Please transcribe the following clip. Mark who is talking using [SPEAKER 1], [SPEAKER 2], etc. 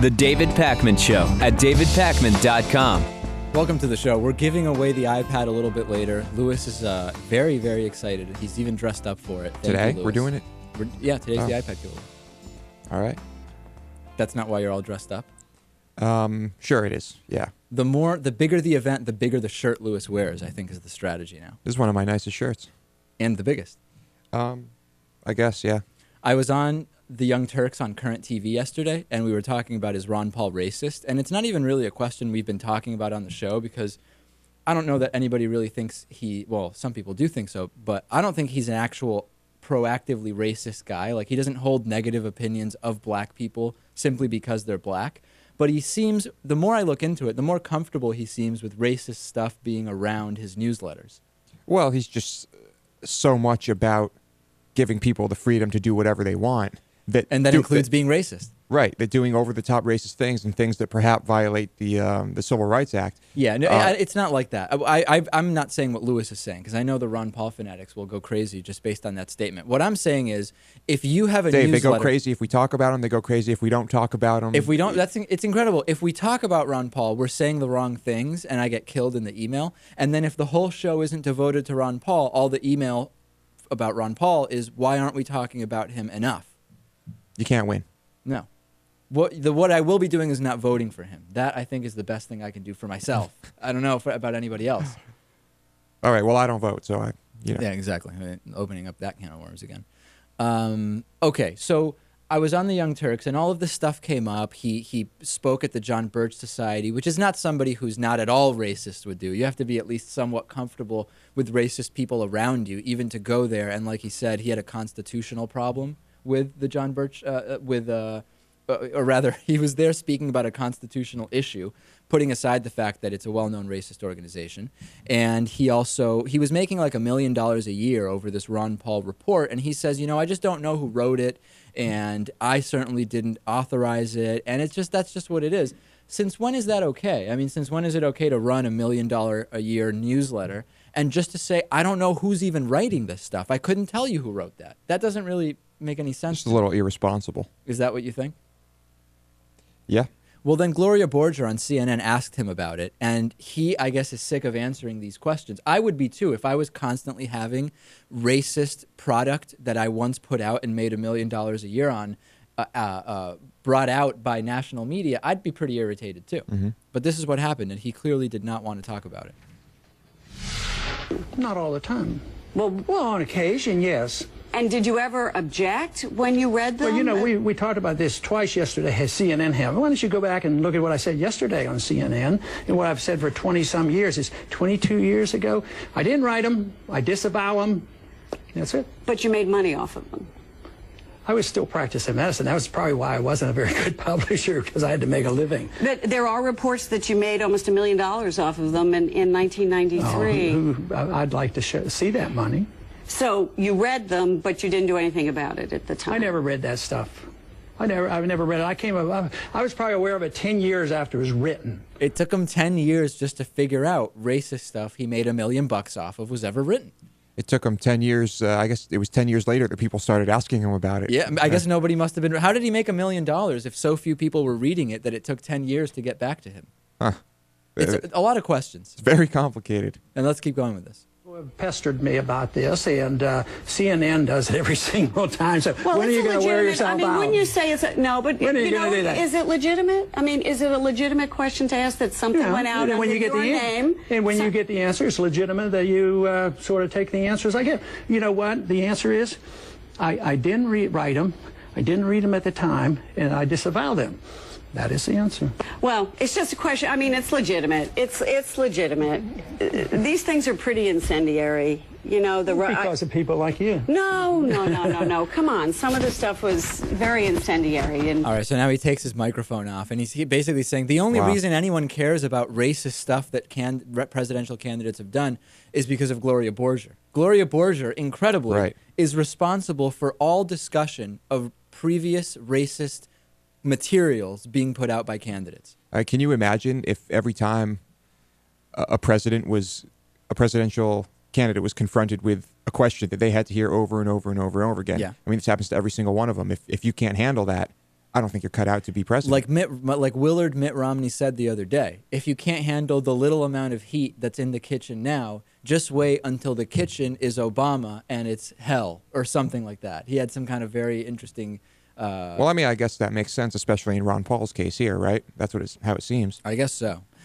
[SPEAKER 1] The David Pakman Show at davidpakman.com.
[SPEAKER 2] Welcome to the show. We're giving away the iPad a little bit later. Lewis is very, very excited. He's even dressed up for it.
[SPEAKER 3] Today? We're doing it?
[SPEAKER 2] Today's the iPad giveaway.
[SPEAKER 3] All right.
[SPEAKER 2] That's not why you're all dressed up?
[SPEAKER 3] Sure it is, yeah.
[SPEAKER 2] The bigger the event, the bigger the shirt Lewis wears, I think is the strategy now.
[SPEAKER 3] This is one of my nicest shirts.
[SPEAKER 2] And the biggest.
[SPEAKER 3] I guess, yeah.
[SPEAKER 2] I was on the Young Turks on Current TV yesterday, and we were talking about is Ron Paul racist? And it's not even really a question we've been talking about on the show because I don't know that anybody really thinks well, some people do think so, but I don't think he's an actual proactively racist guy. Like, he doesn't hold negative opinions of black people simply because they're black. But he seems, the more I look into it, the more comfortable he seems with racist stuff being around his newsletters.
[SPEAKER 3] Well, he's just so much about giving people the freedom to do whatever they want. That
[SPEAKER 2] includes being racist.
[SPEAKER 3] Right. They're doing over-the-top racist things and things that perhaps violate the Civil Rights Act.
[SPEAKER 2] Yeah, no, it's not like that. I'm not saying what Lewis is saying, because I know the Ron Paul fanatics will go crazy just based on that statement. What I'm saying is, if you have a
[SPEAKER 3] Dave,
[SPEAKER 2] newsletter...
[SPEAKER 3] they go crazy if we talk about him. They go crazy if we don't talk about him.
[SPEAKER 2] If we don't, it's incredible. If we talk about Ron Paul, we're saying the wrong things, and I get killed in the email. And then if the whole show isn't devoted to Ron Paul, all the email about Ron Paul is, why aren't we talking about him enough?
[SPEAKER 3] You can't win.
[SPEAKER 2] No. What I will be doing is not voting for him. That, I think, is the best thing I can do for myself. I don't know about anybody else.
[SPEAKER 3] All right. Well, I don't vote, so
[SPEAKER 2] Yeah, exactly. Opening up that can of worms again. Okay, so I was on the Young Turks, and all of this stuff came up. He spoke at the John Birch Society, which is not somebody who's not at all racist would do. You have to be at least somewhat comfortable with racist people around you, even to go there. And like he said, he had a constitutional problem with the John Birch, or rather, he was there speaking about a constitutional issue, putting aside the fact that it's a well-known racist organization. And he was making like $1 million a year over this Ron Paul report. And he says, I just don't know who wrote it, and I certainly didn't authorize it. And that's just what it is. Since when is that okay? I mean, since when is it okay to run $1 million a year newsletter and just to say, I don't know who's even writing this stuff? I couldn't tell you who wrote that. That doesn't really make any sense.
[SPEAKER 3] Just a little irresponsible.
[SPEAKER 2] Is that what you think?
[SPEAKER 3] Yeah.
[SPEAKER 2] Well, then Gloria Borger on CNN asked him about it, and he, I guess, is sick of answering these questions. I would be too if I was constantly having racist product that I once put out and made $1 million a year on brought out by national media. I'd be pretty irritated too. Mm-hmm. But this is what happened, and he clearly did not want to talk about it.
[SPEAKER 4] Not all the time. Well, on occasion, yes.
[SPEAKER 5] And did you ever object when you read them?
[SPEAKER 4] Well, we talked about this twice yesterday at CNN. Why don't you go back and look at what I said yesterday on CNN and what I've said for 20-some years. It's 22 years ago. I didn't write them. I disavow them. That's it.
[SPEAKER 5] But you made money off of them.
[SPEAKER 4] I was still practicing medicine. That was probably why I wasn't a very good publisher, because I had to make a living.
[SPEAKER 5] But there are reports that you made almost $1 million off of them in 1993.
[SPEAKER 4] I'd like to see that money.
[SPEAKER 5] So you read them, but you didn't do anything about it at the time.
[SPEAKER 4] I never read that stuff. I've never read it. I was probably aware of it 10 years after it was written.
[SPEAKER 2] It took him 10 years just to figure out racist stuff he made $1 million off of was ever written.
[SPEAKER 3] It took him 10 years. I guess it was 10 years later that people started asking him about it.
[SPEAKER 2] Yeah, I guess nobody must have been. How did he make $1 million if so few people were reading it that it took 10 years to get back to him?
[SPEAKER 3] Huh.
[SPEAKER 2] It's a lot of questions.
[SPEAKER 3] It's very complicated.
[SPEAKER 2] And let's keep going with this.
[SPEAKER 4] Pestered me about this, and CNN does it every single time. So
[SPEAKER 5] well,
[SPEAKER 4] when are you going to wear yourself out?
[SPEAKER 5] When you say it's no, but
[SPEAKER 4] when are you going to do that?
[SPEAKER 5] Is it legitimate? I mean, is it a legitimate question to ask that something went out under your name?
[SPEAKER 4] And when you get the answer, it's legitimate that you sort of take the answers I give. You know what? The answer is, I didn't write them. I didn't read them at the time, and I disavow them. That is the answer.
[SPEAKER 5] Well, it's just a question. I mean, it's legitimate. It's legitimate. These things are pretty incendiary.
[SPEAKER 4] Because of people like you.
[SPEAKER 5] No. Come on. Some of the stuff was very incendiary.
[SPEAKER 2] All right, so now he takes his microphone off, and he's basically saying the only reason anyone cares about racist stuff that presidential candidates have done is because of Gloria Borger. Gloria Borger, incredibly, is responsible for all discussion of previous racist materials being put out by candidates.
[SPEAKER 3] Can you imagine if every time a presidential candidate was confronted with a question that they had to hear over and over and over and over again?
[SPEAKER 2] Yeah.
[SPEAKER 3] I mean, this happens to every single one of them. If you can't handle that, I don't think you're cut out to be president.
[SPEAKER 2] Like Willard Mitt Romney said the other day, if you can't handle the little amount of heat that's in the kitchen now, just wait until the kitchen is Obama and it's hell or something like that. He had some kind of very interesting.
[SPEAKER 3] Well, I mean, I guess that makes sense, especially in Ron Paul's case here, right? That's how it seems.
[SPEAKER 2] I guess so.